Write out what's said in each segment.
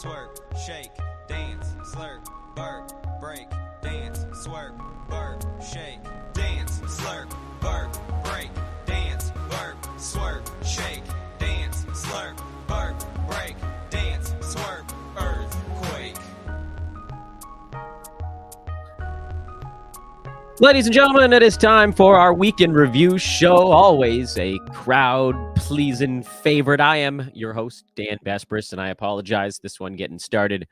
swerve, shake, dance, slurp, burp, break, dance, swerve, burp, shake, dance, slurp, burp, break, dance, burp, swerve, shake, dance, slurp, burp, break, dance, swerve, earthquake. Ladies and gentlemen, it is time for our weekend review show. Always a crowd-pleasing favorite. I am your host, Dan Vespris, and I apologize. This one getting started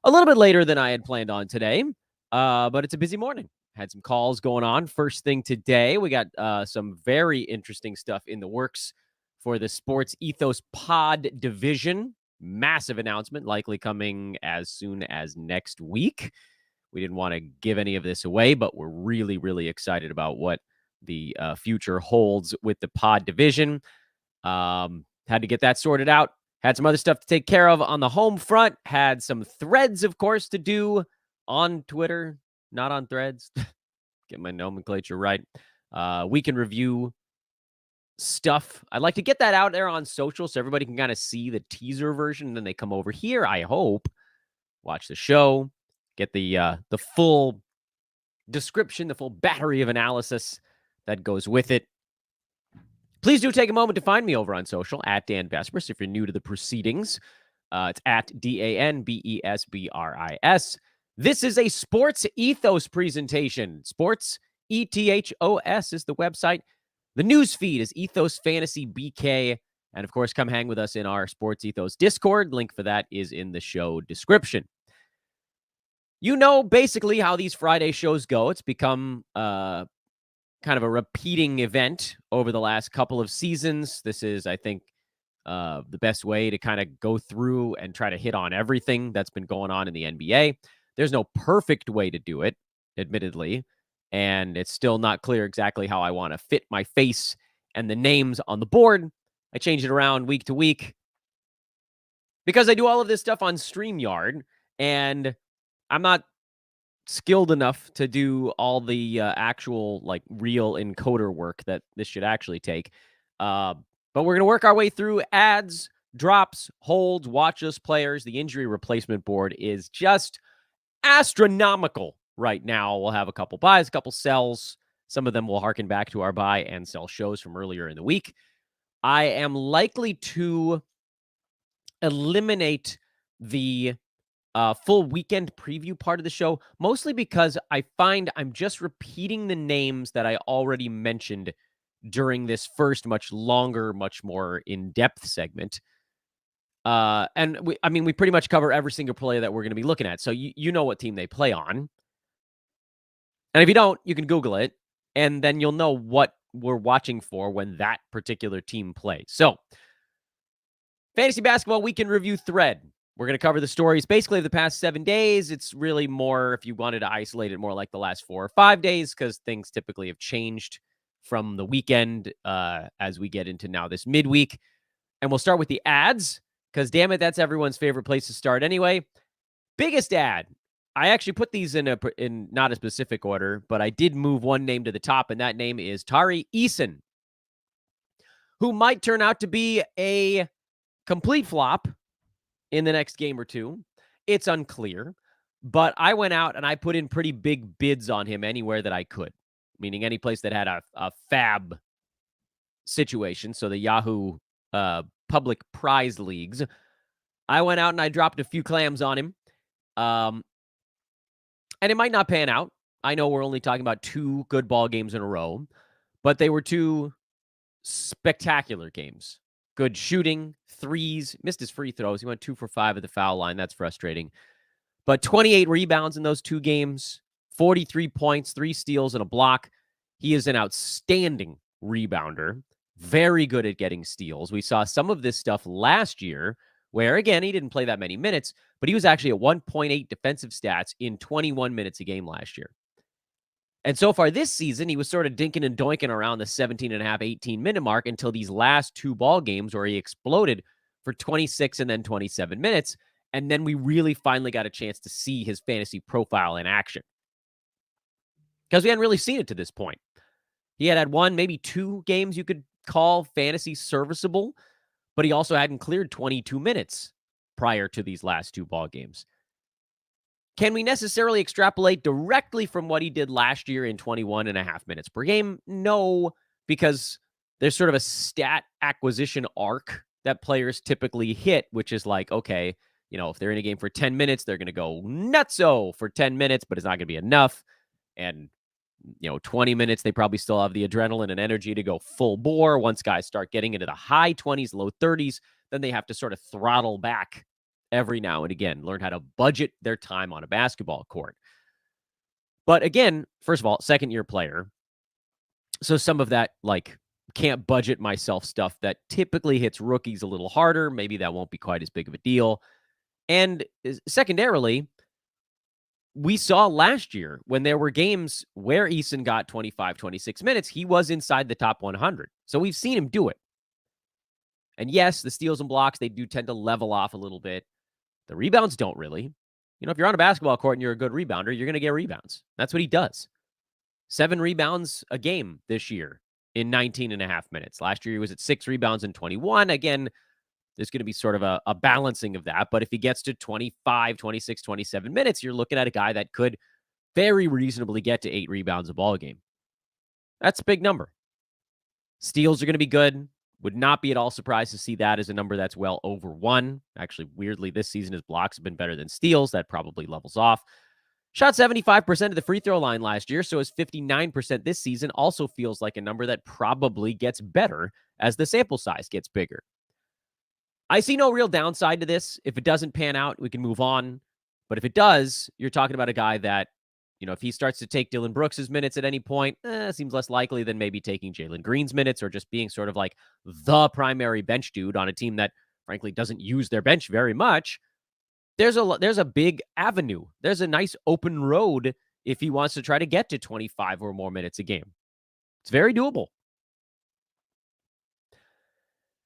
a little bit later than I had planned on today, but it's a busy morning. Had some calls going on. First thing today, we got some very interesting stuff in the works for the Sports Ethos Pod division. Massive announcement, likely coming as soon as next week. We didn't want to give any of this away, but we're really, really excited about what the future holds with the pod division. Had to get that sorted out. Had some other stuff to take care of on the home front. Had some threads, of course, to do on Twitter, not on Threads. Get my nomenclature right. We can review stuff. I'd like to get that out there on social so everybody can kind of see the teaser version. And then they come over here, I hope, watch the show, get the full description, the full battery of analysis that goes with it. Please do take a moment to find me over on social at Dan Vespris if you're new to the proceedings. It's at DANBESBRIS. This is a Sports Ethos presentation. Sports ETHOS is the website. The news feed is Ethos Fantasy BK. And of course, come hang with us in our Sports Ethos Discord. Link for that is in the show description. You know basically how these Friday shows go. It's become kind of a repeating event over the last couple of seasons. This is, I think, the best way to kind of go through and try to hit on everything that's been going on in the NBA. There's no perfect way to do it, admittedly, and it's still not clear exactly how I want to fit my face and the names on the board. I change it around week to week because I do all of this stuff on StreamYard, and I'm not skilled enough to do all the actual, like, real encoder work that this should actually take. But we're going to work our way through ads, drops, holds, watch list players. The injury replacement board is just astronomical right now. We'll have a couple buys, a couple sells. Some of them will harken back to our buy and sell shows from earlier in the week. I am likely to eliminate the full weekend preview part of the show, mostly because I find I'm just repeating the names that I already mentioned during this much longer, much more in-depth segment. And we pretty much cover every single player that we're going to be looking at. So you know what team they play on. And if you don't, you can Google it, and then you'll know what we're watching for when that particular team plays. So, Fantasy Basketball Weekend Review thread. We're going to cover the stories basically of the past 7 days. It's really more, if you wanted to isolate it, more like the last 4 or 5 days, because things typically have changed from the weekend as we get into now this midweek. And we'll start with the ads, because damn it, that's everyone's favorite place to start anyway. Biggest ad. I actually put these in not a specific order, but I did move one name to the top, and that name is Tari Eason, who might turn out to be a complete flop in the next game or two. It's unclear, but I went out and I put in pretty big bids on him anywhere that I could, meaning any place that had a fab situation. So the Yahoo public prize leagues, I went out and I dropped a few clams on him. And it might not pan out. I know we're only talking about 2 good ball games in a row, but they were 2 spectacular games. Good shooting, threes, missed his free throws. He went 2 for 5 at the foul line. That's frustrating. But 28 rebounds in those 2 games, 43 points, 3 steals, and a block. He is an outstanding rebounder, very good at getting steals. We saw some of this stuff last year where, again, he didn't play that many minutes, but he was actually at 1.8 defensive stats in 21 minutes a game last year. And so far this season, he was sort of dinking and doinking around the 17.5, 18-minute mark until these last 2 ball games where he exploded for 26 and then 27 minutes. And then we really finally got a chance to see his fantasy profile in action, because we hadn't really seen it to this point. He had 1, maybe 2 games you could call fantasy serviceable, but he also hadn't cleared 22 minutes prior to these last 2 ball games. Can we necessarily extrapolate directly from what he did last year in 21 and a half minutes per game? No, because there's sort of a stat acquisition arc that players typically hit, which is like, okay, if they're in a game for 10 minutes, they're going to go nutso for 10 minutes, but it's not going to be enough. And 20 minutes, they probably still have the adrenaline and energy to go full bore. Once guys start getting into the high 20s, low 30s, then they have to sort of throttle back every now and again, learn how to budget their time on a basketball court. But again, first of all, second-year player. So some of that, can't budget myself stuff that typically hits rookies a little harder. Maybe that won't be quite as big of a deal. And secondarily, we saw last year when there were games where Eason got 25, 26 minutes, he was inside the top 100. So we've seen him do it. And yes, the steals and blocks, they do tend to level off a little bit. The rebounds don't really. If you're on a basketball court and you're a good rebounder, you're going to get rebounds. That's what he does. 7 rebounds a game this year in 19 and a half minutes. Last year, he was at 6 rebounds in 21. Again, there's going to be sort of a balancing of that. But if he gets to 25, 26, 27 minutes, you're looking at a guy that could very reasonably get to 8 rebounds a ball game. That's a big number. Steals are going to be good. Would not be at all surprised to see that as a number that's well over 1. Actually, weirdly, this season his blocks have been better than steals. That probably levels off. Shot 75% of the free throw line last year, so his 59% this season also feels like a number that probably gets better as the sample size gets bigger. I see no real downside to this. If it doesn't pan out, we can move on. But if it does, you're talking about a guy that, if he starts to take Dylan Brooks's minutes at any point, seems less likely than maybe taking Jalen Green's minutes or just being sort of like the primary bench dude on a team that, frankly, doesn't use their bench very much. There's a big avenue. There's a nice open road if he wants to try to get to 25 or more minutes a game. It's very doable.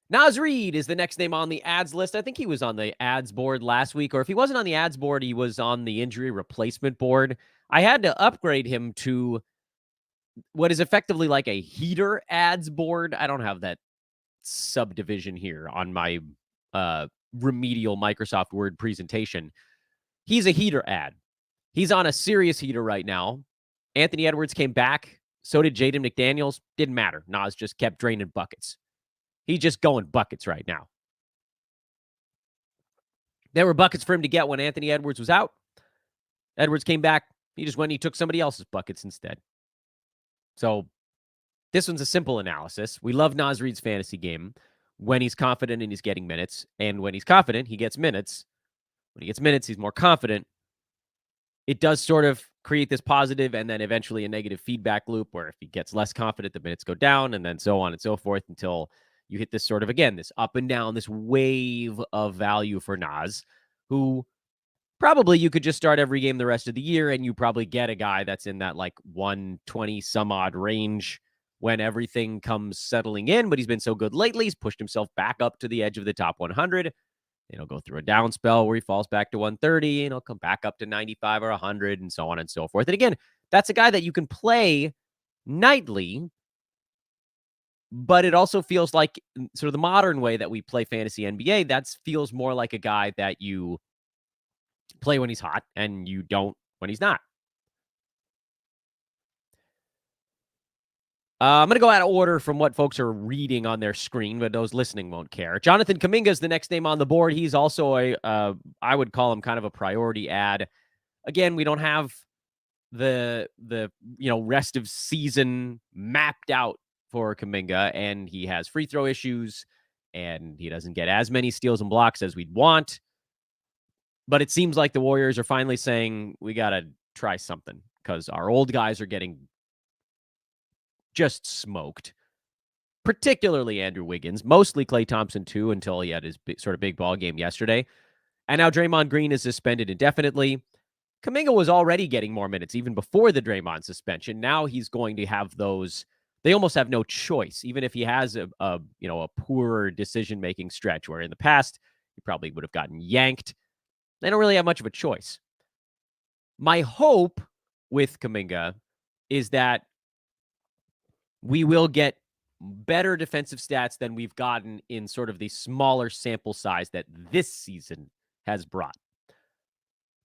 Naz Reid is the next name on the ads list. I think he was on the ads board last week, or if he wasn't on the ads board, he was on the injury replacement board. I had to upgrade him to what is effectively like a heater ads board. I don't have that subdivision here on my remedial Microsoft Word presentation. He's a heater ad. He's on a serious heater right now. Anthony Edwards came back. So did Jaden McDaniels. Didn't matter. Naz just kept draining buckets. He's just going buckets right now. There were buckets for him to get when Anthony Edwards was out. Edwards came back. He just went and he took somebody else's buckets instead. So this one's a simple analysis. We love Naz Reid's fantasy game when he's confident and he's getting minutes. And when he's confident, he gets minutes. When he gets minutes, he's more confident. It does sort of create this positive and then eventually a negative feedback loop where if he gets less confident, the minutes go down and then so on and so forth until you hit this sort of, again, this up and down, this wave of value for Naz, who probably you could just start every game the rest of the year and you probably get a guy that's in that 120 some odd range when everything comes settling in. But he's been so good lately. He's pushed himself back up to the edge of the top 100. He'll go through a down spell where he falls back to 130 and he'll come back up to 95 or 100 and so on and so forth. And again, that's a guy that you can play nightly. But it also feels like sort of the modern way that we play fantasy NBA, that feels more like a guy that you play when he's hot and you don't when he's not. I'm going to go out of order from what folks are reading on their screen, but those listening won't care. Jonathan Kuminga is the next name on the board. He's also I would call him kind of a priority ad. Again, we don't have the rest of season mapped out for Kuminga, and he has free throw issues, and he doesn't get as many steals and blocks as we'd want. But it seems like the Warriors are finally saying, we got to try something because our old guys are getting just smoked, particularly Andrew Wiggins, mostly Klay Thompson too, until he had his sort of big ball game yesterday. And now Draymond Green is suspended indefinitely. Kuminga was already getting more minutes even before the Draymond suspension. Now he's going to have those. They almost have no choice, even if he has a poorer decision-making stretch where in the past he probably would have gotten yanked. They don't really have much of a choice. My hope with Kuminga is that we will get better defensive stats than we've gotten in sort of the smaller sample size that this season has brought.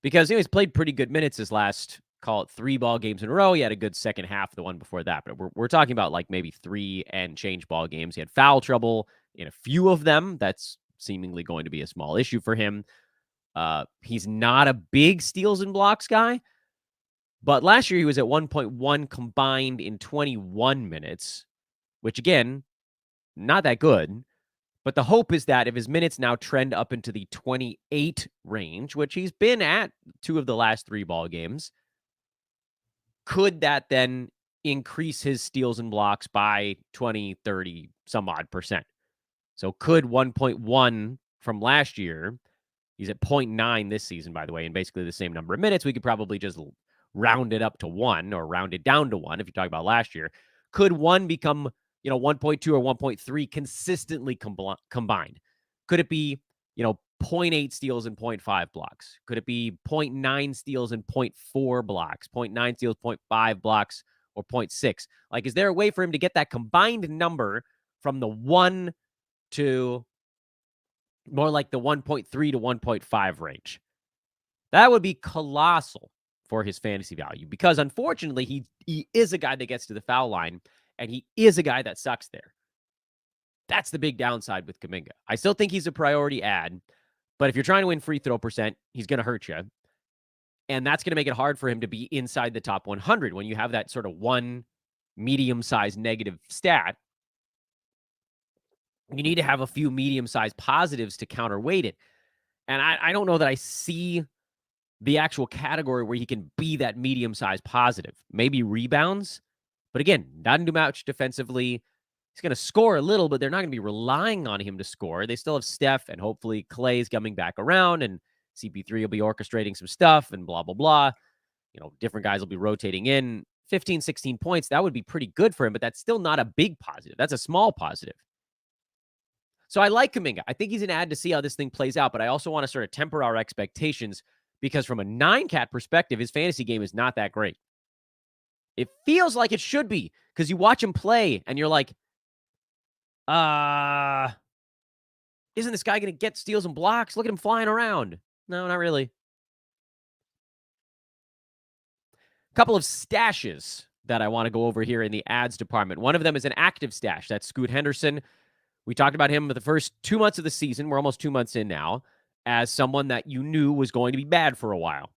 Because he's played pretty good minutes his last, call it 3 ball games in a row. He had a good second half, the one before that. But we're talking about like maybe 3 and change ball games. He had foul trouble in a few of them. That's seemingly going to be a small issue for him. He's not a big steals and blocks guy. But last year he was at 1.1 combined in 21 minutes, which again, not that good. But the hope is that if his minutes now trend up into the 28 range, which he's been at 2 of the last 3 ball games, could that then increase his steals and blocks by 20, 30, some odd percent? So could 1.1 from last year, he's at 0.9 this season, by the way, and basically the same number of minutes. We could probably just round it up to 1 or round it down to 1 if you talk about last year. Could 1 become 1.2 or 1.3 consistently combined? Could it be, 0.8 steals and 0.5 blocks? Could it be 0.9 steals and 0.4 blocks, 0.9 steals, 0.5 blocks, or 0.6? Like, is there a way for him to get that combined number from the 1 to more like the 1.3 to 1.5 range? That would be colossal for his fantasy value because, unfortunately, he is a guy that gets to the foul line, and he is a guy that sucks there. That's the big downside with Kuminga. I still think he's a priority ad, but if you're trying to win free throw percent, he's going to hurt you. And that's going to make it hard for him to be inside the top 100 when you have that sort of one medium-sized negative stat. You need to have a few medium-sized positives to counterweight it. And I don't know that I see the actual category where he can be that medium-sized positive. Maybe rebounds, but again, not do much defensively. He's going to score a little, but they're not going to be relying on him to score. They still have Steph, and hopefully Clay's coming back around, and CP3 will be orchestrating some stuff, and blah, blah, blah. Different guys will be rotating in. 15, 16 points, that would be pretty good for him, but that's still not a big positive. That's a small positive. So I like Kuminga. I think he's an ad to see how this thing plays out, but I also want to sort of temper our expectations because from a 9-cat perspective, his fantasy game is not that great. It feels like it should be because you watch him play and you're like, isn't this guy going to get steals and blocks? Look at him flying around. No, not really. A couple of stashes that I want to go over here in the ads department. One of them is an active stash. That's Scoot Henderson. We talked about him for the first 2 months of the season. We're almost 2 months in now as someone that you knew was going to be bad for a while.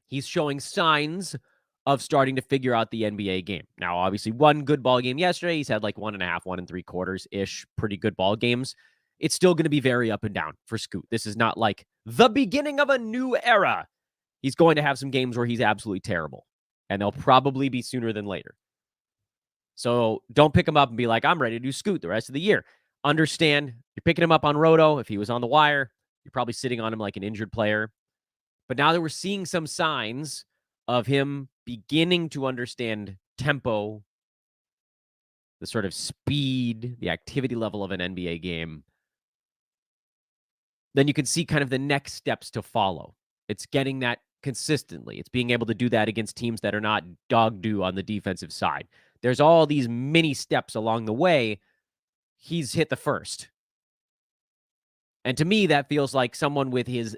He's showing signs of starting to figure out the NBA game. Now, obviously, one good ball game yesterday. He's had like 1.5, 1 3/4-ish pretty good ball games. It's still going to be very up and down for Scoot. This is not like the beginning of a new era. He's going to have some games where he's absolutely terrible, and they'll probably be sooner than later. So don't pick him up and be like, I'm ready to do Scoot the rest of the year. Understand, you're picking him up on Roto. If he was on the wire, you're probably sitting on him like an injured player. But now that we're seeing some signs of him beginning to understand tempo, the sort of speed, the activity level of an NBA game, then you can see kind of the next steps to follow. It's getting that consistently. It's being able to do that against teams that are not dog due on the defensive side. There's all these mini steps along the way. He's hit the first. And to me, that feels like someone with his,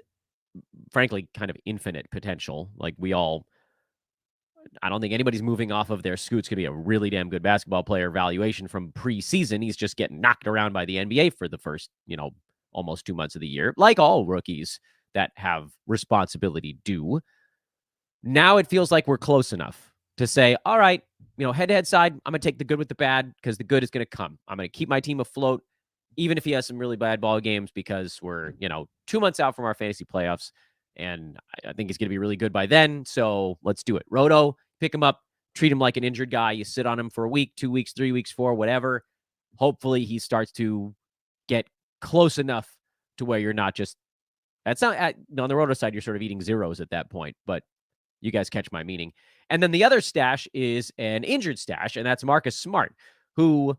frankly, kind of infinite potential. Like I don't think anybody's moving off of their Scoot's going to be a really damn good basketball player valuation from preseason. He's just getting knocked around by the NBA for the first, almost 2 months of the year, like all rookies that have responsibility do. Now it feels like we're close enough to say, all right, head-to-head side, I'm going to take the good with the bad because the good is going to come. I'm going to keep my team afloat, even if he has some really bad ball games because we're, 2 months out from our fantasy playoffs. And I think he's going to be really good by then. So let's do it. Roto, pick him up, treat him like an injured guy. You sit on him for a week, 2 weeks, 3 weeks, 4, whatever. Hopefully he starts to get close enough to where you're not just, that's not on the Roto side, you're sort of eating zeros at that point, but you guys catch my meaning. And then the other stash is an injured stash, and that's Marcus Smart, who,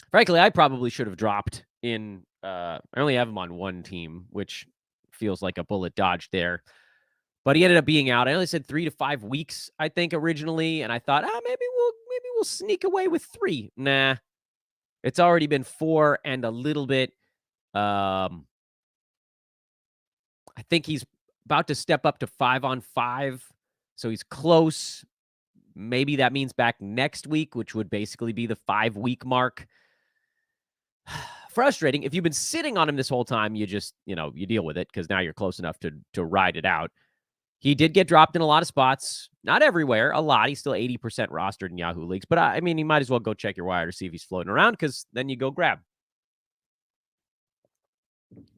frankly, I probably should have dropped in. I only have him on one team, which feels like a bullet dodge there. But he ended up being out. I only said 3 to 5 weeks, I think, originally, and I thought, maybe we'll sneak away with 3. Nah, it's already been 4 and a little bit. I think he's about to step up to 5-on-5, so he's close. Maybe that means back next week, which would basically be the 5-week mark. Frustrating. If you've been sitting on him this whole time, you just, you deal with it because now you're close enough to ride it out. He did get dropped in a lot of spots. Not everywhere, a lot. He's still 80% rostered in Yahoo leagues. But, I mean, you might as well go check your wire to see if he's floating around because then you go grab.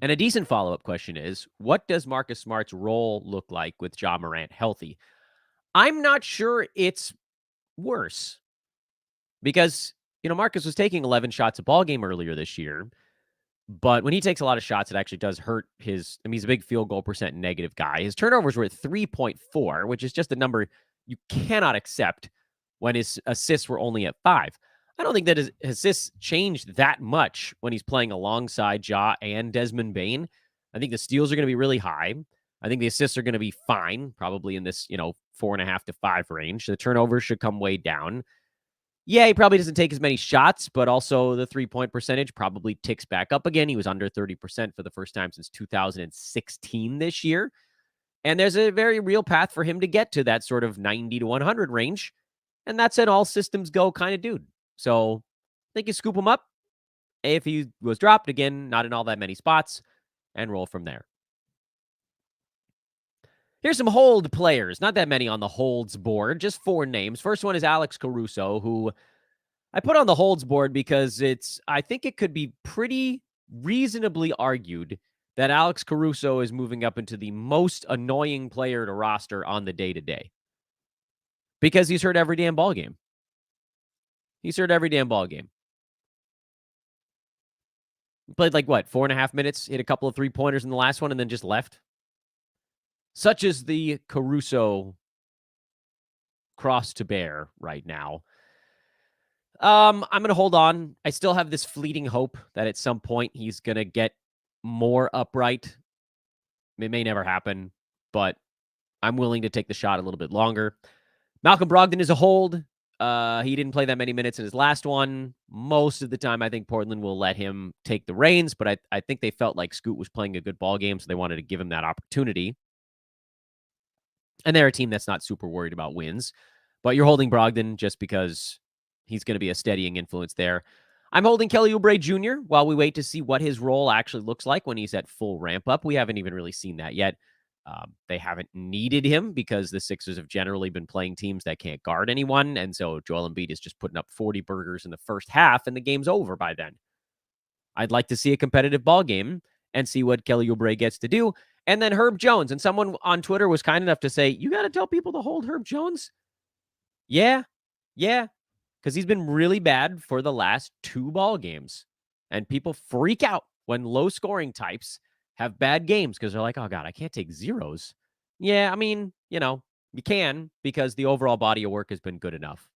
And a decent follow-up question is, what does Marcus Smart's role look like with Ja Morant healthy? I'm not sure it's worse because, Marcus was taking 11 shots a ball game earlier this year. But when he takes a lot of shots, it actually does hurt his. I mean, he's a big field goal percent negative guy. His turnovers were at 3.4, which is just a number you cannot accept when his assists were only at 5. I don't think that his assists changed that much when he's playing alongside Ja and Desmond Bane. I think the steals are going to be really high. I think the assists are going to be fine, probably in this, 4.5 to 5 range. The turnovers should come way down. Yeah, he probably doesn't take as many shots, but also the 3-point percentage probably ticks back up again. He was under 30% for the first time since 2016 this year. And there's a very real path for him to get to that sort of 90 to 100 range. And that's an all systems go kind of dude. So I think you scoop him up. If he was dropped again, not in all that many spots, and roll from there. Here's some hold players. Not that many on the holds board, just 4 names. First one is Alex Caruso, who I put on the holds board because I think it could be pretty reasonably argued that Alex Caruso is moving up into the most annoying player to roster on the day-to-day. Because he's hurt every damn ball game. He's hurt every damn ball game. Played 4.5 minutes, hit a couple of 3-pointers in the last one, and then just left. Such is the Caruso cross to bear right now. I'm going to hold on. I still have this fleeting hope that at some point he's going to get more upright. It may never happen, but I'm willing to take the shot a little bit longer. Malcolm Brogdon is a hold. He didn't play that many minutes in his last one. Most of the time, I think Portland will let him take the reins, but I think they felt like Scoot was playing a good ball game, so they wanted to give him that opportunity. And they're a team that's not super worried about wins. But you're holding Brogdon just because he's going to be a steadying influence there. I'm holding Kelly Oubre Jr. while we wait to see what his role actually looks like when he's at full ramp up. We haven't even really seen that yet. They haven't needed him because the Sixers have generally been playing teams that can't guard anyone. And so Joel Embiid is just putting up 40 burgers in the first half, and the game's over by then. I'd like to see a competitive ball game and see what Kelly Oubre gets to do. And then Herb Jones. And someone on Twitter was kind enough to say, you got to tell people to hold Herb Jones? Yeah. Because he's been really bad for the last 2 ball games. And people freak out when low-scoring types have bad games because they're like, oh, God, I can't take zeros. Yeah, I mean, you can because the overall body of work has been good enough.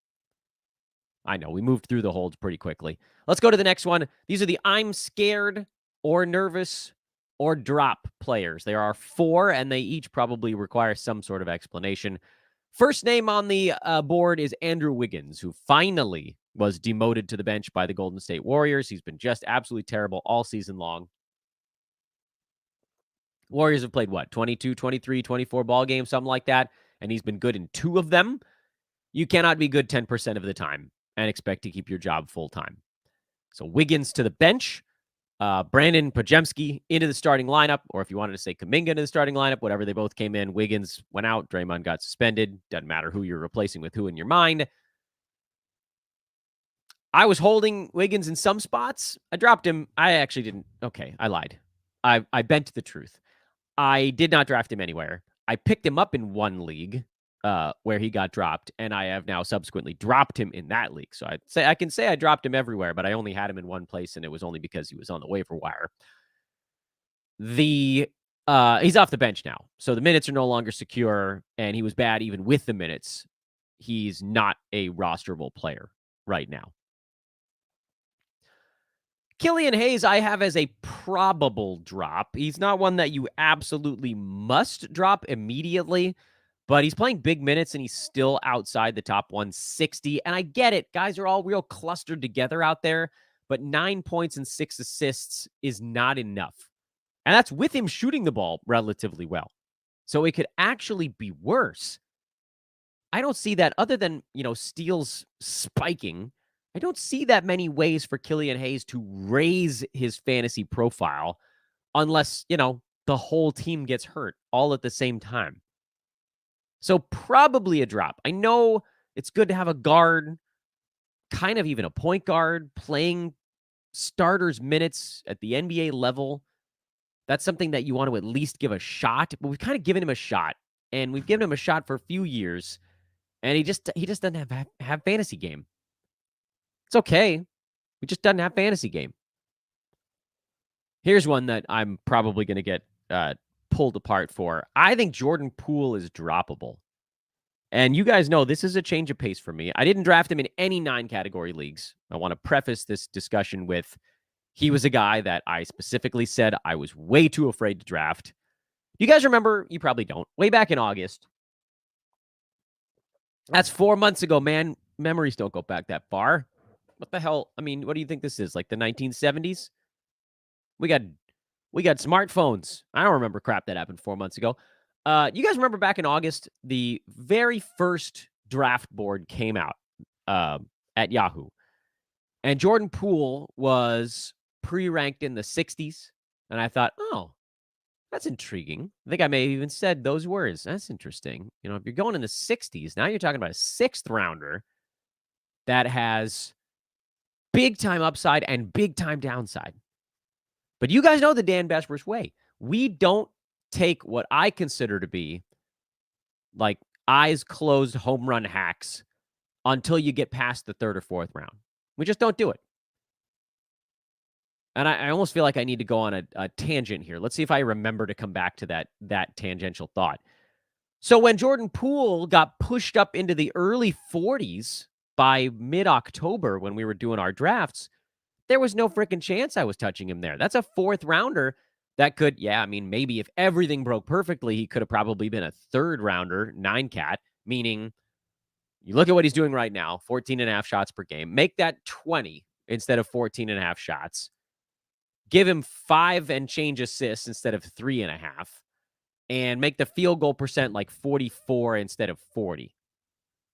I know, we moved through the holds pretty quickly. Let's go to the next one. These are the I'm scared or nervous or drop players. There are 4, and they each probably require some sort of explanation. First name on the board is Andrew Wiggins, who finally was demoted to the bench by the Golden State Warriors. He's been just absolutely terrible all season long. Warriors have played, 22, 23, 24 ball games, something like that, and he's been good in 2 of them. You cannot be good 10% of the time and expect to keep your job full-time. So Wiggins to the bench. Brandon Pajemski into the starting lineup, or if you wanted to say Kuminga into the starting lineup, whatever, they both came in. Wiggins went out. Draymond got suspended. Doesn't matter who you're replacing with who in your mind. I was holding Wiggins in some spots. I dropped him. I actually didn't. Okay, I lied. I bent the truth. I did not draft him anywhere. I picked him up in one league where he got dropped, and I have now subsequently dropped him in that league. So I can say I dropped him everywhere, but I only had him in one place, and it was only because he was on the waiver wire. He's off the bench now, so the minutes are no longer secure, and he was bad even with the minutes. He's not a rosterable player right now. Killian Hayes, I have as a probable drop. He's not one that you absolutely must drop immediately, but he's playing big minutes and he's still outside the top 160. And I get it. Guys are all real clustered together out there, but 9 points and 6 assists is not enough. And that's with him shooting the ball relatively well. So it could actually be worse. I don't see that other than, steals spiking. I don't see that many ways for Killian Hayes to raise his fantasy profile unless, the whole team gets hurt all at the same time. So probably a drop. I know it's good to have a guard, kind of even a point guard, playing starters minutes at the NBA level. That's something that you want to at least give a shot. But we've kind of given him a shot, and we've given him a shot for a few years, and he just doesn't have fantasy game. It's okay. He just doesn't have fantasy game. Here's one that I'm probably going to get pulled apart for. I think Jordan Poole is droppable. And you guys know this is a change of pace for me. I didn't draft him in any 9-category leagues. I want to preface this discussion with he was a guy that I specifically said I was way too afraid to draft. You guys remember? You probably don't. Way back in August. That's 4 months ago, man. Memories don't go back that far. What the hell? I mean, what do you think this is? Like the 1970s? We got smartphones. I don't remember crap that happened 4 months ago. You guys remember back in August, the very first draft board came out at Yahoo. And Jordan Poole was pre-ranked in the 60s. And I thought, oh, that's intriguing. I think I may have even said those words. That's interesting. If you're going in the 60s, now you're talking about a 6th rounder that has big time upside and big time downside. But you guys know the Dan Besbris way. We don't take what I consider to be like eyes closed home run hacks until you get past the 3rd or 4th round. We just don't do it. And I almost feel like I need to go on a tangent here. Let's see if I remember to come back to that tangential thought. So when Jordan Poole got pushed up into the early 40s by mid-October when we were doing our drafts, there was no freaking chance I was touching him there. That's a 4th rounder that could, maybe if everything broke perfectly, he could have probably been a 3rd rounder, 9-cat, meaning you look at what he's doing right now, 14.5 shots per game. Make that 20 instead of 14.5 shots. Give him 5 and change assists instead of 3.5. And make the field goal percent like 44 instead of 40.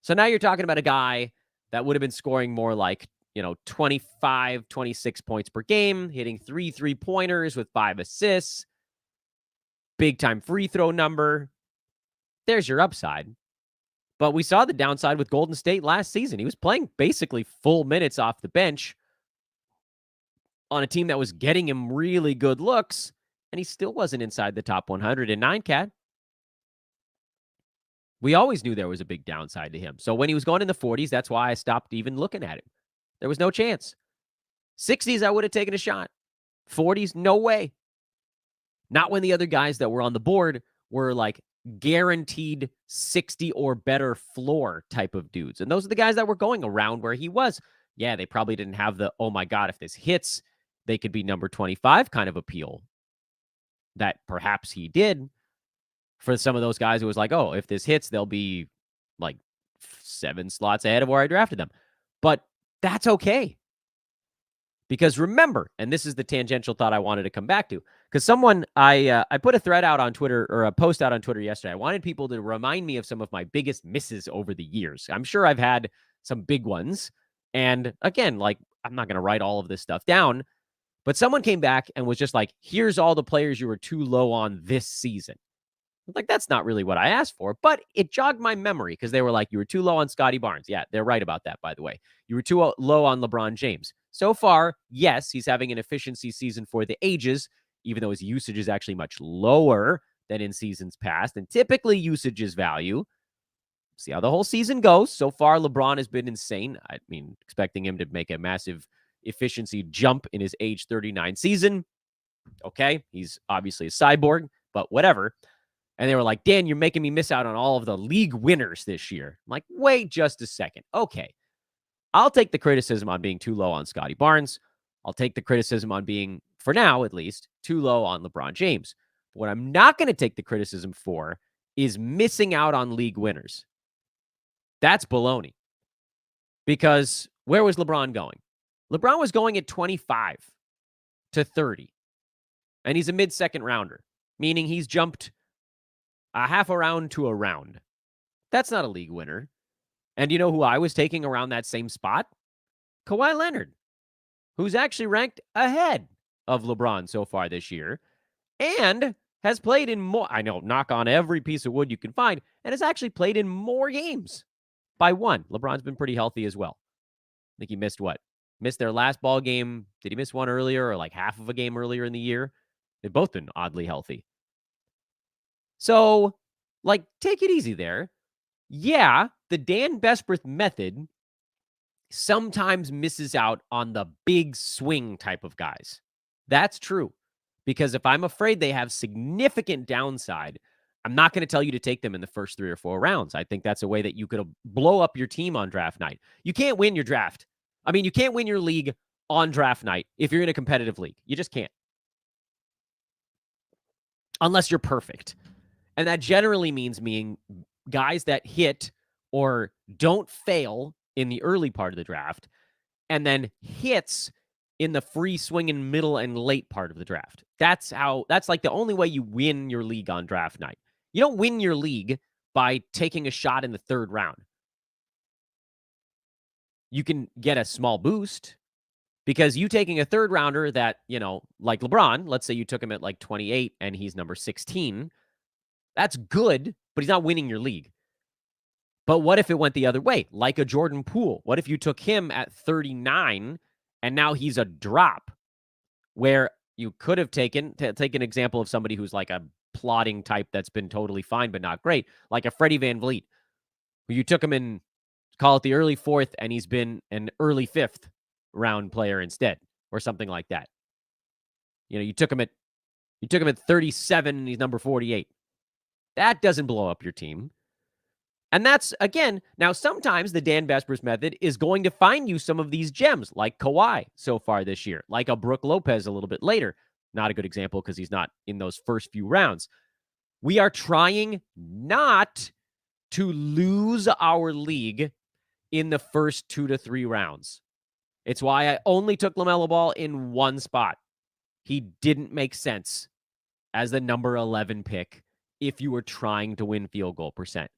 So now you're talking about a guy that would have been scoring more like, 25, 26 points per game, hitting 3 3-pointers with 5 assists, big time free throw number. There's your upside. But we saw the downside with Golden State last season. He was playing basically full minutes off the bench on a team that was getting him really good looks, and he still wasn't inside the top 100 in 9-cat. We always knew there was a big downside to him. So when he was going in the 40s, that's why I stopped even looking at him. There was no chance. 60s, I would have taken a shot. 40s, no way. Not when the other guys that were on the board were like guaranteed 60 or better floor type of dudes. And those are the guys that were going around where he was. Yeah, they probably didn't have the, oh my God, if this hits, they could be number 25 kind of appeal that perhaps he did. For some of those guys, it was like, oh, if this hits, they'll be like 7 slots ahead of where I drafted them. But that's okay. Because remember, and this is the tangential thought I wanted to come back to, because I put a thread out on Twitter, or a post out on Twitter yesterday. I wanted people to remind me of some of my biggest misses over the years. I'm sure I've had some big ones. And again, like, I'm not going to write all of this stuff down, but someone came back and was just like, here's all the players you were too low on this season. Like, that's not really what I asked for, but it jogged my memory because they were like, you were too low on Scotty Barnes. Yeah, they're right about that, by the way. You were too low on LeBron James. So far, yes, he's having an efficiency season for the ages, even though his usage is actually much lower than in seasons past. And typically usage is value. See how the whole season goes. So far, LeBron has been insane. I mean, expecting him to make a massive efficiency jump in his age 39 season. Okay, he's obviously a cyborg, but whatever. And they were like, Dan, you're making me miss out on all of the league winners this year. I'm like, wait just a second. Okay, I'll take the criticism on being too low on Scotty Barnes. I'll take the criticism on being, for now at least, too low on LeBron James. What I'm not going to take the criticism for is missing out on league winners. That's baloney. Because where was LeBron going? LeBron was going at 25 to 30. And he's a mid-second rounder, meaning he's jumped a half a round to a round. That's not a league winner. And you know who I was taking around that same spot? Kawhi Leonard, who's actually ranked ahead of LeBron so far this year and has played in more, I know, knock on every piece of wood you can find, and has actually played in more games by one. LeBron's been pretty healthy as well. I think he missed what? Missed their last ball game. Did he miss one earlier or like half of a game earlier in the year? They've both been oddly healthy. So, like, take it easy there. Yeah, the Dan Besbris method sometimes misses out on the big swing type of guys. That's true. Because if I'm afraid they have significant downside, I'm not going to tell you to take them in the first 3 or 4 rounds. I think that's a way that you could blow up your team on draft night. You can't win your draft. I mean, you can't win your league on draft night if you're in a competitive league. You just can't. Unless you're perfect. And that generally means being guys that hit or don't fail in the early part of the draft, and then hits in the free swinging middle and late part of the draft. That's like the only way you win your league on draft night. You don't win your league by taking a shot in the 3rd round. You can get a small boost because you taking a 3rd rounder that, like LeBron, let's say you took him at like 28 and he's number 16. That's good, but he's not winning your league. But what if it went the other way, like a Jordan Poole? What if you took him at 39 and now he's a drop, where you could have take an example of somebody who's like a plotting type that's been totally fine but not great, like a Freddie VanVleet, who you took him in, call it the early 4th, and he's been an early 5th round player instead, or something like that. You took him at 37 and he's number 48. That doesn't blow up your team. And that's, again, now sometimes the Dan Besbris method is going to find you some of these gems, like Kawhi so far this year, like a Brook Lopez a little bit later. Not a good example because he's not in those first few rounds. We are trying not to lose our league in the first 2 to 3 rounds. It's why I only took LaMelo Ball in one spot. He didn't make sense as the number 11 pick if you were trying to win field goal percent.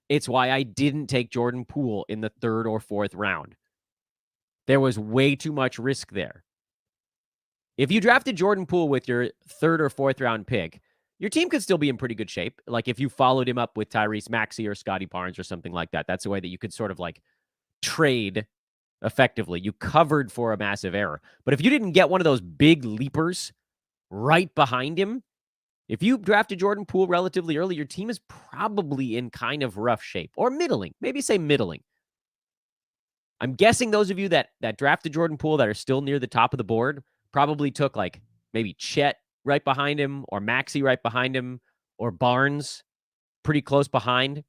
It's why I didn't take Jordan Poole in the 3rd or 4th round. There was way too much risk there. If you drafted Jordan Poole with your 3rd or 4th round pick, your team could still be in pretty good shape. Like if you followed him up with Tyrese Maxey or Scotty Barnes or something like that, that's a way that you could sort of like trade effectively. You covered for a massive error. But if you didn't get one of those big leapers right behind him, if you drafted Jordan Poole relatively early, your team is probably in kind of rough shape, or middling. Maybe say middling. I'm guessing those of you that drafted Jordan Poole that are still near the top of the board probably took like maybe Chet right behind him, or Maxey right behind him, or Barnes pretty close behind.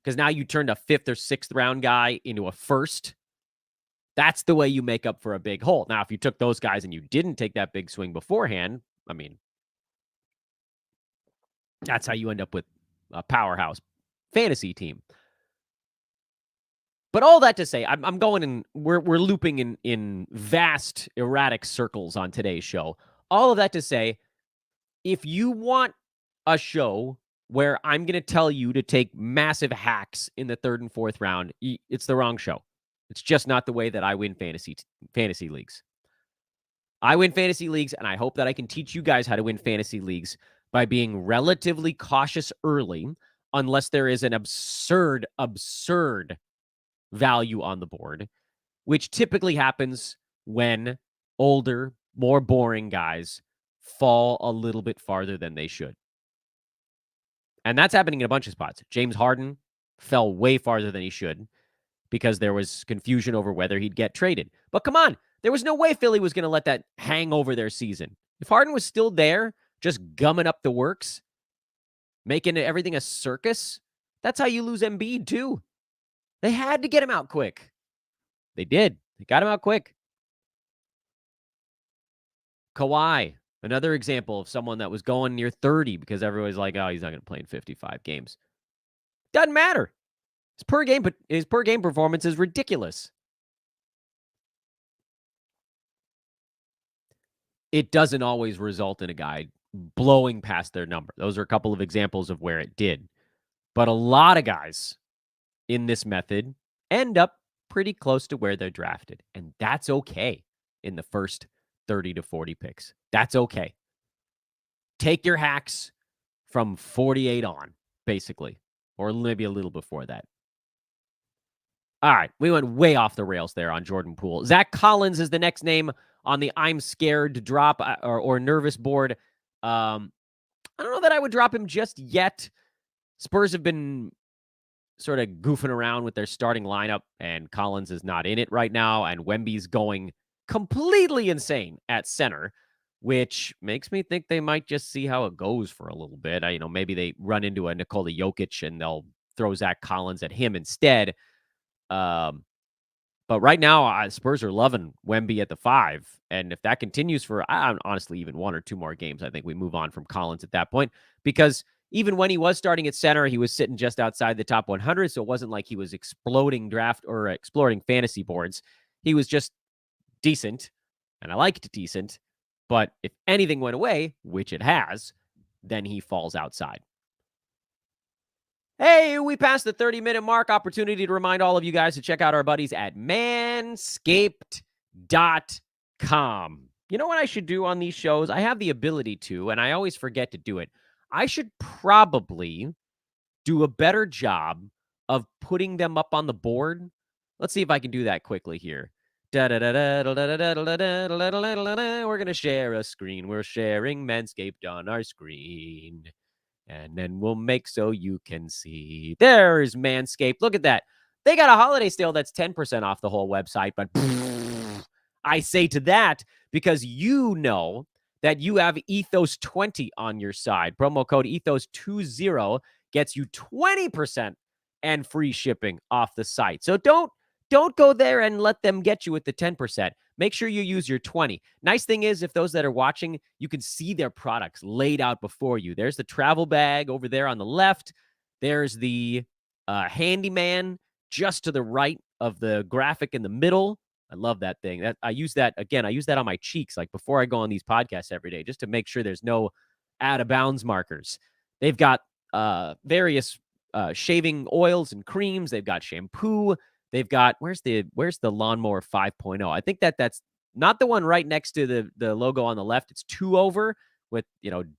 Because now you turned a 5th or 6th round guy into a 1st. That's the way you make up for a big hole. Now, if you took those guys and you didn't take that big swing beforehand, I mean, that's how you end up with a powerhouse fantasy team. But all that to say, I'm going in, we're looping in vast, erratic circles on today's show. All of that to say, if you want a show where I'm going to tell you to take massive hacks in the 3rd and 4th round, it's the wrong show. It's just not the way that I win fantasy leagues. I win fantasy leagues, and I hope that I can teach you guys how to win fantasy leagues by being relatively cautious early, unless there is an absurd value on the board, which typically happens when older, more boring guys fall a little bit farther than they should. And that's happening in a bunch of spots. James Harden fell way farther than he should because there was confusion over whether he'd get traded. But come on, there was no way Philly was going to let that hang over their season. If Harden was still there, just gumming up the works, making everything a circus, that's how you lose Embiid too. They had to get him out quick. They did. They got him out quick. Kawhi, another example of someone that was going near 30 because everybody's like, oh, he's not going to play in 55 games. Doesn't matter. His per game performance is ridiculous. it doesn't always result in a guy blowing past their number. Those are a couple of examples of where it did. But a lot of guys in this method end up pretty close to where they're drafted. And that's okay in the first 30 to 40 picks. That's okay. Take your hacks from 48 on, basically, or maybe a little before that. All right, we went way off the rails there on Jordan Poole. Zach Collins is the next name on the I'm scared to drop or nervous board. I don't know that I would drop him just yet. Spurs have been sort of goofing around with their starting lineup, and Collins is not in it right now, and Wemby's going completely insane at center, which makes me think they might just see how it goes for a little bit. Maybe they run into a Nikola Jokic and they'll throw Zach Collins at him instead. But right now, Spurs are loving Wemby at the 5. And if that continues for, honestly, even 1 or 2 more games, I think we move on from Collins at that point. Because even when he was starting at center, he was sitting just outside the top 100. So it wasn't like he was exploding draft or exploring fantasy boards. He was just decent. And I liked decent. But if anything went away, which it has, then he falls outside. Hey, we passed the 30-minute mark. Opportunity to remind all of you guys to check out our buddies at manscaped.com. You know what I should do on these shows? I have the ability to, and I always forget to do it. I should probably do a better job of putting them up on the board. Let's see if I can do that quickly here. We're going to share a screen. We're sharing Manscaped on our screen. And then we'll make so you can see. There's Manscaped. Look at that. They got a holiday sale that's 10% off the whole website. But I say to that because you know that you have Ethos20 on your side. Promo code Ethos20 gets you 20% and free shipping off the site. So don't go there and let them get you with the 10%. Make sure you use your 20. Nice thing is, if those that are watching, you can see their products laid out before you. There's the travel bag over there on the left. There's the handyman just to the right of the graphic in the middle. I love that thing. I use that on my cheeks, like before I go on these podcasts every day, just to make sure there's no out of bounds markers. They've got various shaving oils and creams. They've got shampoo. They've got, where's the Lawnmower 5.0? I think that's not the one right next to the logo on the left. It's 2 over with,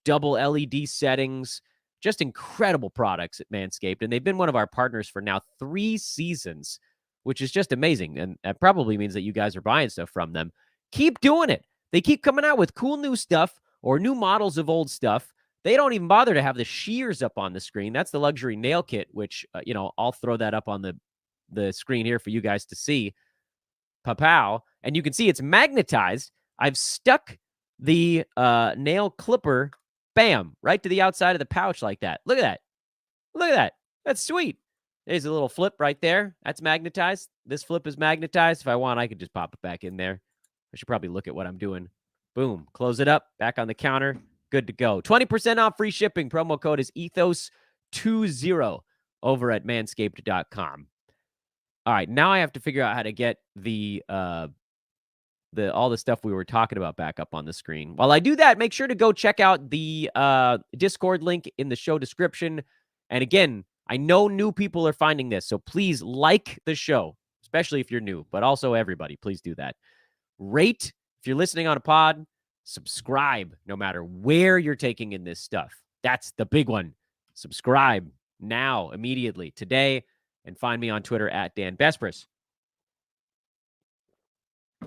double LED settings. Just incredible products at Manscaped. And they've been one of our partners for now 3 seasons, which is just amazing. And that probably means that you guys are buying stuff from them. Keep doing it. They keep coming out with cool new stuff or new models of old stuff. They don't even bother to have the shears up on the screen. That's the luxury nail kit, which, I'll throw that up on the screen here for you guys to see. Papow. And you can see it's magnetized. I've stuck the nail clipper, bam, right to the outside of the pouch like that. Look at that. Look at that. That's sweet. There's a little flip right there. That's magnetized. This flip is magnetized. If I want, I could just pop it back in there. I should probably look at what I'm doing. Boom. Close it up. Back on the counter. Good to go. 20% off free shipping. Promo code is Ethos20 over at manscaped.com. All right, now I have to figure out how to get the all the stuff we were talking about back up on the screen. While I do that, make sure to go check out the Discord link in the show description. And again, I know new people are finding this, so please like the show, especially if you're new, but also everybody, please do that. Rate if you're listening on a pod, subscribe no matter where you're taking in this stuff. That's the big one. Subscribe now, immediately, today. And find me on Twitter at Dan Bespris.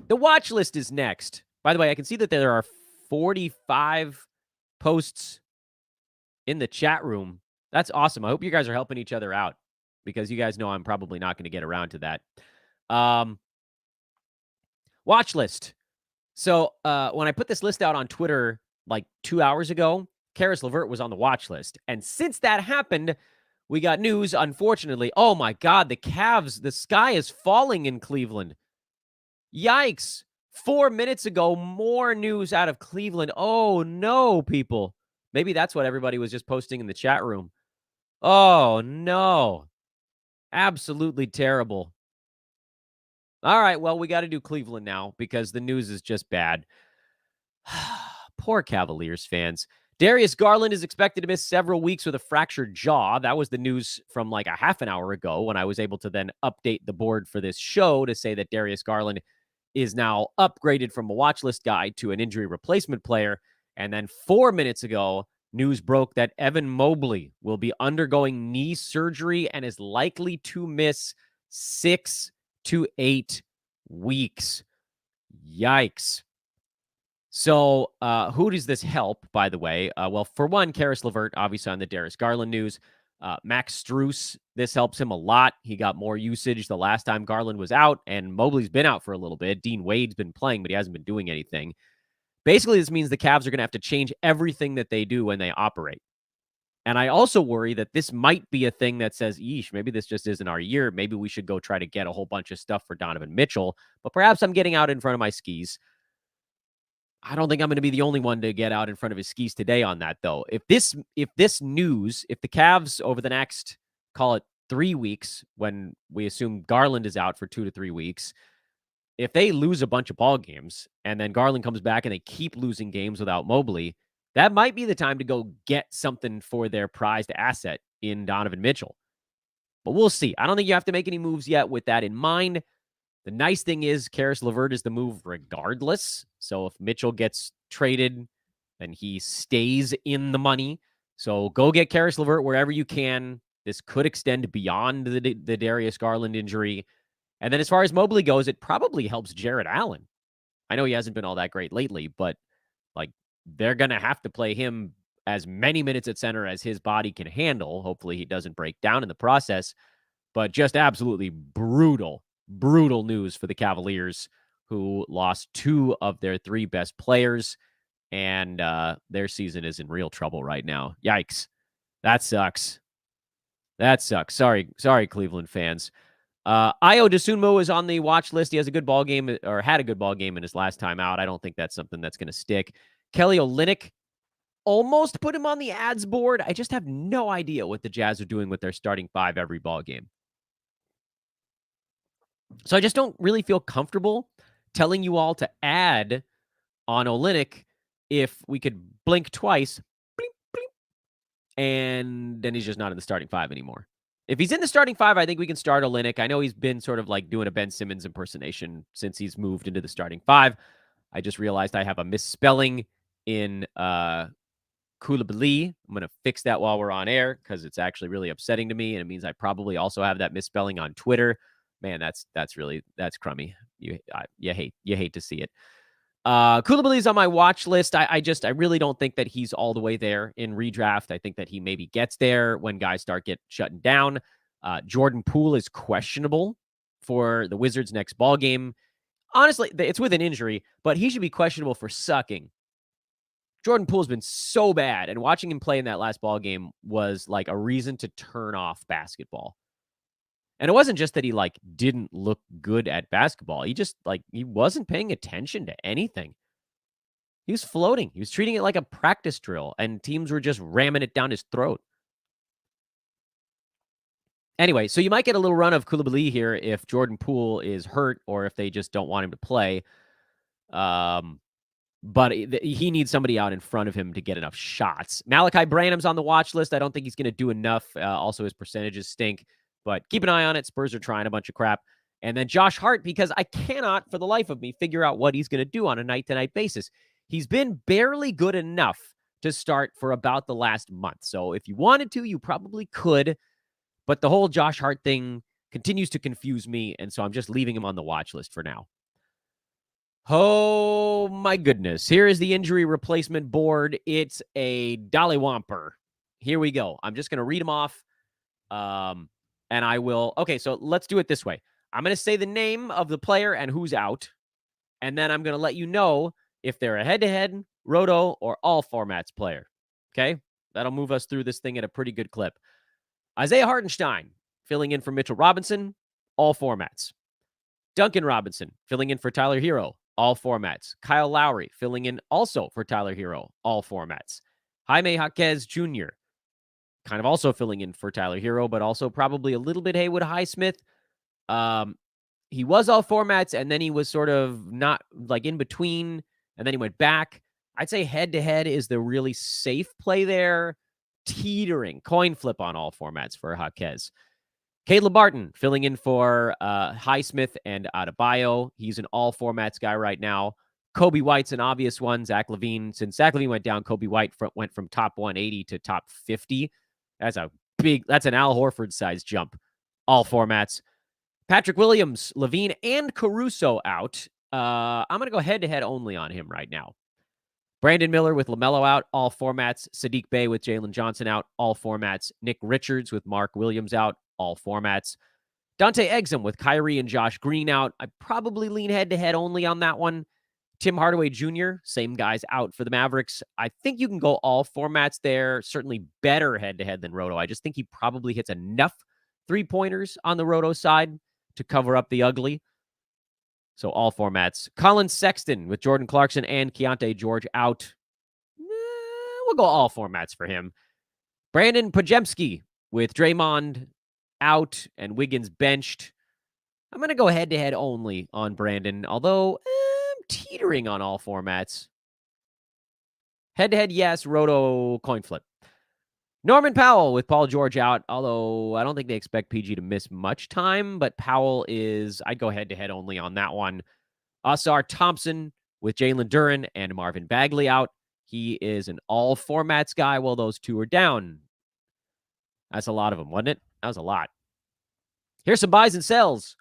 The watch list is next. By the way, I can see that there are 45 posts in the chat room. That's awesome. I hope you guys are helping each other out because you guys know I'm probably not going to get around to that. Watch list. So when I put this list out on Twitter like 2 hours ago, Karis LeVert was on the watch list. And since that happened, we got news, unfortunately. Oh, my God, the Cavs, the sky is falling in Cleveland. Yikes. 4 minutes ago, more news out of Cleveland. Oh, no, people. Maybe that's what everybody was just posting in the chat room. Oh, no. Absolutely terrible. All right, well, we got to do Cleveland now because the news is just bad. Poor Cavaliers fans. Darius Garland is expected to miss several weeks with a fractured jaw. That was the news from like a half an hour ago when I was able to then update the board for this show to say that Darius Garland is now upgraded from a watch list guy to an injury replacement player. And then 4 minutes ago, news broke that Evan Mobley will be undergoing knee surgery and is likely to miss 6 to 8 weeks. Yikes. So, who does this help, by the way? Well, for one, Karis LeVert, obviously on the Darius Garland news. Max Strus, this helps him a lot. He got more usage the last time Garland was out, and Mobley's been out for a little bit. Dean Wade's been playing, but he hasn't been doing anything. Basically, this means the Cavs are going to have to change everything that they do when they operate. And I also worry that this might be a thing that says, yeesh, maybe this just isn't our year. Maybe we should go try to get a whole bunch of stuff for Donovan Mitchell. But perhaps I'm getting out in front of my skis. I don't think I'm going to be the only one to get out in front of his skis today on that, though. If the Cavs over the next, call it 3 weeks, when we assume Garland is out for 2 to 3 weeks, if they lose a bunch of ball games and then Garland comes back and they keep losing games without Mobley, that might be the time to go get something for their prized asset in Donovan Mitchell. But we'll see. I don't think you have to make any moves yet with that in mind. The nice thing is Karis LeVert is the move regardless. So if Mitchell gets traded, then he stays in the money. So go get Karis LeVert wherever you can. This could extend beyond the Darius Garland injury. And then as far as Mobley goes, it probably helps Jared Allen. I know he hasn't been all that great lately, but like they're going to have to play him as many minutes at center as his body can handle. Hopefully he doesn't break down in the process. But just absolutely brutal news for the Cavaliers, who lost 2 of their 3 best players, and their season is in real trouble right now. Yikes. That sucks. Sorry, Cleveland fans. Ayo Dosunmu is on the watch list. He has a good ball game, or had a good ball game in his last time out. I don't think that's something that's going to stick. Kelly Olynyk, almost put him on the ads board. I just have no idea what the Jazz are doing with their starting 5 every ball game. So I just don't really feel comfortable telling you all to add on Olynyk if we could blink twice, blink, blink, and then he's just not in the starting 5 anymore. If he's in the starting 5, I think we can start Olynyk. I know he's been sort of like doing a Ben Simmons impersonation since he's moved into the starting 5. I just realized I have a misspelling in Koulibaly. I'm going to fix that while we're on air because it's actually really upsetting to me, and it means I probably also have that misspelling on Twitter. Man, that's crummy. You hate to see it. Koulibaly's on my watch list. I really don't think that he's all the way there in redraft. I think that he maybe gets there when guys start shutting down. Jordan Poole is questionable for the Wizards' next ball game. Honestly, it's with an injury, but he should be questionable for sucking. Jordan Poole's been so bad, and watching him play in that last ball game was like a reason to turn off basketball. And it wasn't just that he like didn't look good at basketball. He just he wasn't paying attention to anything. He was floating. He was treating it like a practice drill, and teams were just ramming it down his throat. Anyway, so you might get a little run of Koulibaly here if Jordan Poole is hurt or if they just don't want him to play. But he needs somebody out in front of him to get enough shots. Malachi Branham's on the watch list. I don't think he's going to do enough. Also, his percentages stink. But keep an eye on it. Spurs are trying a bunch of crap. And then Josh Hart, because I cannot for the life of me figure out what he's going to do on a night-to-night basis. He's been barely good enough to start for about the last month. So if you wanted to, you probably could. But the whole Josh Hart thing continues to confuse me. And so I'm just leaving him on the watch list for now. Oh, my goodness. Here is the injury replacement board. It's a dollywomper. Here we go. I'm just going to read them off. And I will. Okay, so let's do it this way. I'm going to say the name of the player and who's out. And then I'm going to let you know if they're a head-to-head, roto, or all formats player. Okay? That'll move us through this thing at a pretty good clip. Isaiah Hartenstein, filling in for Mitchell Robinson, all formats. Duncan Robinson, filling in for Tyler Hero, all formats. Kyle Lowry, filling in also for Tyler Hero, all formats. Jaime Jaquez Jr., kind of also filling in for Tyler Hero, but also probably a little bit Haywood Highsmith. He was all formats, and then he was sort of not like in between, and then he went back. I'd say head-to-head is the really safe play there. Teetering, coin flip on all formats for Jaquez. Caleb Barton filling in for Highsmith and Adebayo. He's an all formats guy right now. Kobe White's an obvious one. Zach LaVine. Since Zach LaVine went down, Kobe White went from top 180 to top 50. That's an Al Horford size jump. All formats. Patrick Williams, LaVine, and Caruso out. I'm going to go head-to-head only on him right now. Brandon Miller with LaMelo out, all formats. Sadiq Bey with Jalen Johnson out, all formats. Nick Richards with Mark Williams out, all formats. Dante Exum with Kyrie and Josh Green out. I probably lean head-to-head only on that one. Tim Hardaway Jr., same guys out for the Mavericks. I think you can go all formats there. Certainly better head-to-head than Roto. I just think he probably hits enough three-pointers on the Roto side to cover up the ugly. So all formats. Colin Sexton with Jordan Clarkson and Keontae George out. We'll go all formats for him. Brandon Pajemski with Draymond out and Wiggins benched. I'm going to go head-to-head only on Brandon, although I'm teetering on all formats. Head-to-head, yes. Roto, coin flip. Norman Powell with Paul George out, although I don't think they expect PG to miss much time, but Powell I'd go head-to-head only on that one. Asar Thompson with Jalen Duren and Marvin Bagley out. He is an all formats guy while those two are down. That's a lot of them, wasn't it? That was a lot. Here's some buys and sells.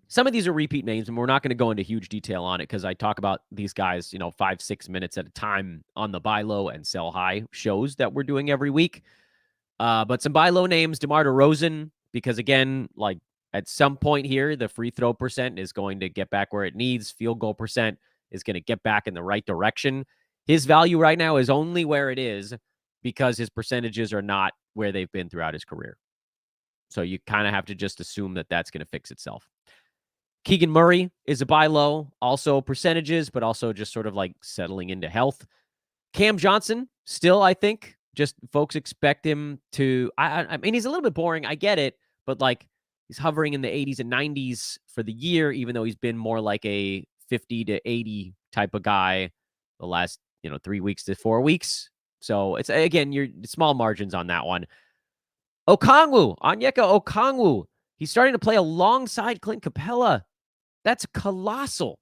Some of these are repeat names, and we're not going to go into huge detail on it because I talk about these guys, 5-6 minutes at a time on the buy low and sell high shows that we're doing every week. But some buy low names, DeMar DeRozan, because again, like at some point here, the free throw percent is going to get back where it needs. Field goal percent is going to get back in the right direction. His value right now is only where it is because his percentages are not where they've been throughout his career. So you kind of have to just assume that that's going to fix itself. Keegan Murray is a buy low, also percentages, but also just sort of like settling into health. Cam Johnson, still, I think, just folks expect him to, I mean, he's a little bit boring. I get it, but like he's hovering in the 80s and 90s for the year, even though he's been more like a 50 to 80 type of guy the last, 3 weeks to 4 weeks. So it's, again, you're small margins on that one. Onyeka Okongwu. He's starting to play alongside Clint Capella. That's colossal.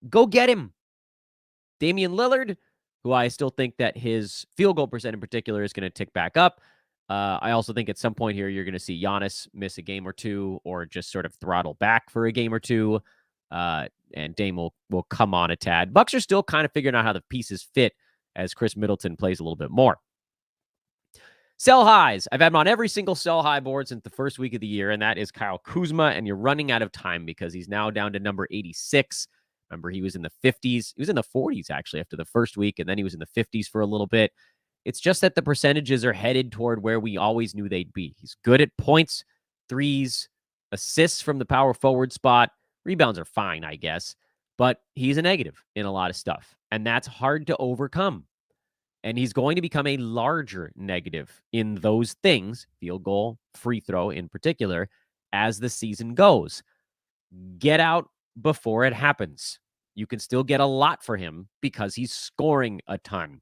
Go get him. Damian Lillard, who I still think that his field goal percent in particular is going to tick back up. I also think at some point here, you're going to see Giannis miss a game or two or just sort of throttle back for a game or two. And Dame will come on a tad. Bucks are still kind of figuring out how the pieces fit as Chris Middleton plays a little bit more. Sell highs. I've had him on every single sell high board since the first week of the year, and that is Kyle Kuzma, and you're running out of time because he's now down to number 86. Remember, he was in the 50s. He was in the 40s, actually, after the first week, and then he was in the 50s for a little bit. It's just that the percentages are headed toward where we always knew they'd be. He's good at points, threes, assists from the power forward spot. Rebounds are fine, I guess, but he's a negative in a lot of stuff, and that's hard to overcome. And he's going to become a larger negative in those things, field goal, free throw in particular, as the season goes. Get out before it happens. You can still get a lot for him because he's scoring a ton.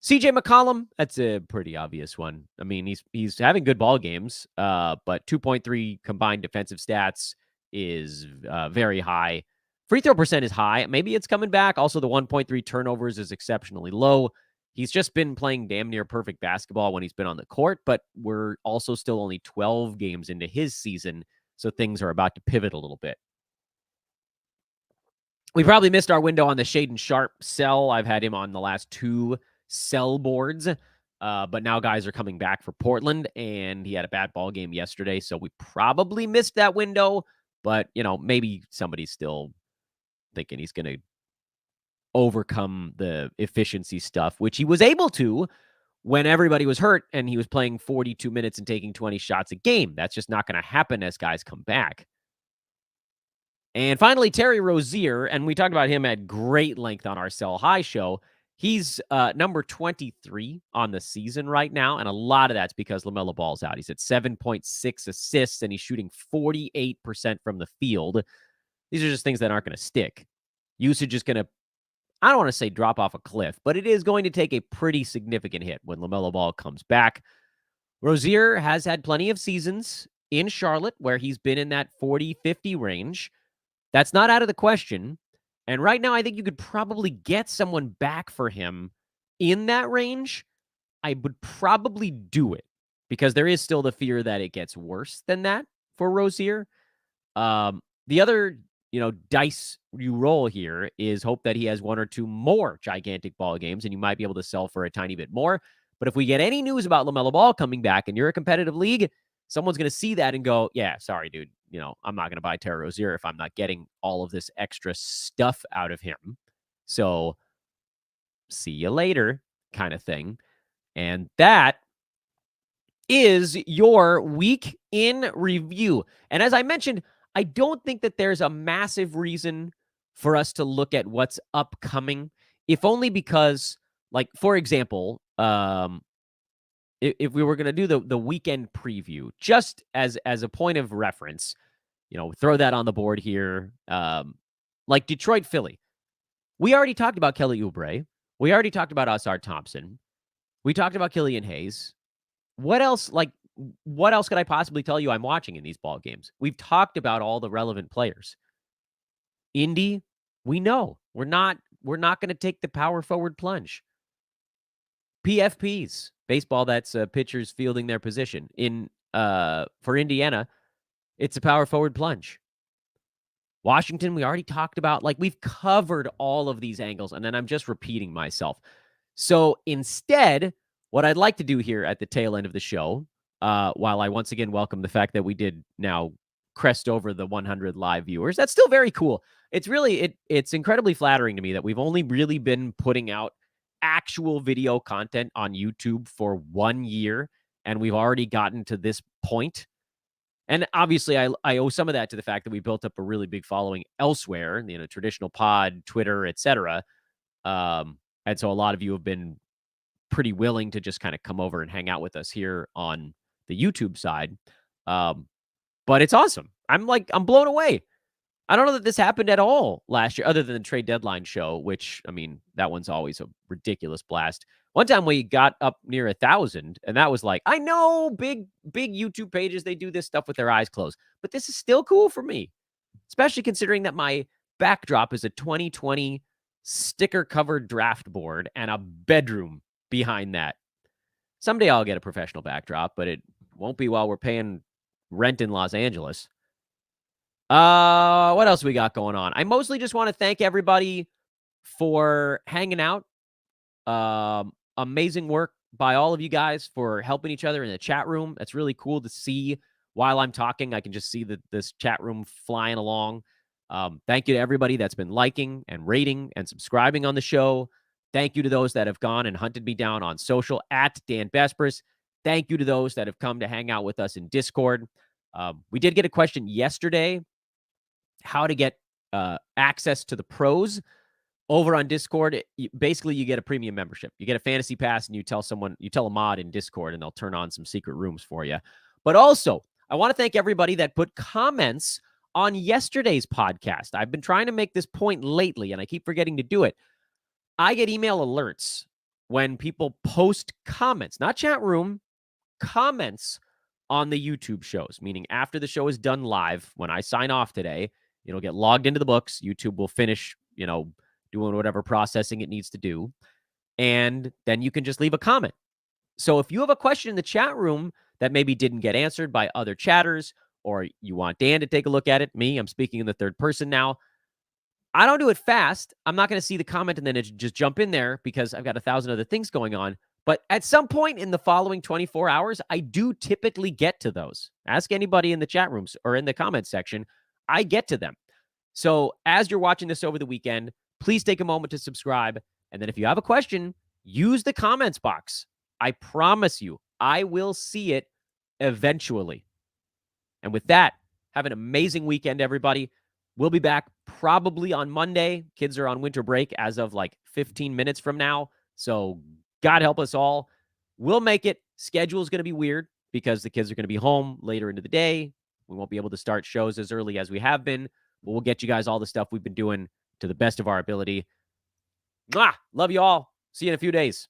CJ McCollum, that's a pretty obvious one. I mean, he's having good ball games, but 2.3 combined defensive stats is very high. Free throw percent is high. Maybe it's coming back. Also, the 1.3 turnovers is exceptionally low. He's just been playing damn near perfect basketball when he's been on the court, but we're also still only 12 games into his season, so things are about to pivot a little bit. We probably missed our window on the Shaedon Sharpe sell. I've had him on the last 2 sell boards, but now guys are coming back for Portland, and he had a bad ball game yesterday, so we probably missed that window, but, maybe somebody's still thinking he's going to overcome the efficiency stuff, which he was able to when everybody was hurt and he was playing 42 minutes and taking 20 shots a game. That's just not going to happen as guys come back. And finally, Terry Rozier, and we talked about him at great length on our Sell High show. He's number 23 on the season right now, and a lot of that's because LaMelo Ball's out. He's at 7.6 assists, and he's shooting 48% from the field. These are just things that aren't going to stick. usage is going to, I don't want to say drop off a cliff, but it is going to take a pretty significant hit when LaMelo Ball comes back. Rozier has had plenty of seasons in Charlotte where he's been in that 40-50 range. That's not out of the question. And right now, I think you could probably get someone back for him in that range. I would probably do it because there is still the fear that it gets worse than that for Rozier. The other, dice you roll here is hope that he has one or two more gigantic ball games and you might be able to sell for a tiny bit more. But if we get any news about LaMelo Ball coming back and you're a competitive league, someone's going to see that and go, yeah, sorry, dude. I'm not going to buy Terry Rozier if I'm not getting all of this extra stuff out of him. So see you later kind of thing. And that is your week in review. And as I mentioned, I don't think that there's a massive reason for us to look at what's upcoming, if only because, like, for example, if we were going to do the weekend preview, just as a point of reference, throw that on the board here. Like Detroit, Philly. We already talked about Kelly Oubre. We already talked about Asar Thompson. We talked about Killian Hayes. What else could I possibly tell you I'm watching in these ball games? We've talked about all the relevant players. Indy, we know. We're not going to take the power forward plunge. PFPs, baseball, that's pitchers fielding their position. For Indiana, it's a power forward plunge. Washington, we already talked about. Like, we've covered all of these angles, and then I'm just repeating myself. So instead, what I'd like to do here at the tail end of the show, while I once again welcome the fact that we did now crest over the 100 live viewers, that's still very cool. It's really, it's incredibly flattering to me that we've only really been putting out actual video content on YouTube for 1 year, and we've already gotten to this point. And obviously, I owe some of that to the fact that we built up a really big following elsewhere, traditional pod, Twitter, etc. And so a lot of you have been pretty willing to just kind of come over and hang out with us here on the YouTube side. But it's awesome. I'm blown away. I don't know that this happened at all last year, other than the trade deadline show, which, I mean, that one's always a ridiculous blast. One time we got up near 1,000, and that was like, I know big YouTube pages, they do this stuff with their eyes closed, but this is still cool for me, especially considering that my backdrop is a 2020 sticker-covered draft board and a bedroom behind that. Someday I'll get a professional backdrop, but it won't be while we're paying rent in Los Angeles. What else we got going on? I mostly just want to thank everybody for hanging out. Amazing work by all of you guys for helping each other in the chat room. That's really cool to see. While I'm talking, I can just see this chat room flying along. Thank you to everybody that's been liking and rating and subscribing on the show. Thank you to those that have gone and hunted me down on social at Dan Bespris. Thank you to those that have come to hang out with us in Discord. We did get a question yesterday, how to get access to the pros over on Discord. Basically, you get a premium membership. You get a fantasy pass, and you tell a mod in Discord, and they'll turn on some secret rooms for you. But also, I want to thank everybody that put comments on yesterday's podcast. I've been trying to make this point lately, and I keep forgetting to do it. I get email alerts when people post comments, not chat room, comments on the YouTube shows, meaning after the show is done live, when I sign off today, it'll get logged into the books. YouTube will finish, doing whatever processing it needs to do. And then you can just leave a comment. So if you have a question in the chat room that maybe didn't get answered by other chatters, or you want Dan to take a look at it, I'm speaking in the third person now. I don't do it fast. I'm not going to see the comment and then just jump in there because I've got 1,000 other things going on. But at some point in the following 24 hours, I do typically get to those. Ask anybody in the chat rooms or in the comment section. I get to them. So as you're watching this over the weekend, please take a moment to subscribe. And then if you have a question, use the comments box. I promise you, I will see it eventually. And with that, have an amazing weekend, everybody. We'll be back probably on Monday. Kids are on winter break as of like 15 minutes from now. So God help us all. We'll make it. Schedule is going to be weird because the kids are going to be home later into the day. We won't be able to start shows as early as we have been, but we'll get you guys all the stuff we've been doing to the best of our ability. Mwah! Love you all. See you in a few days.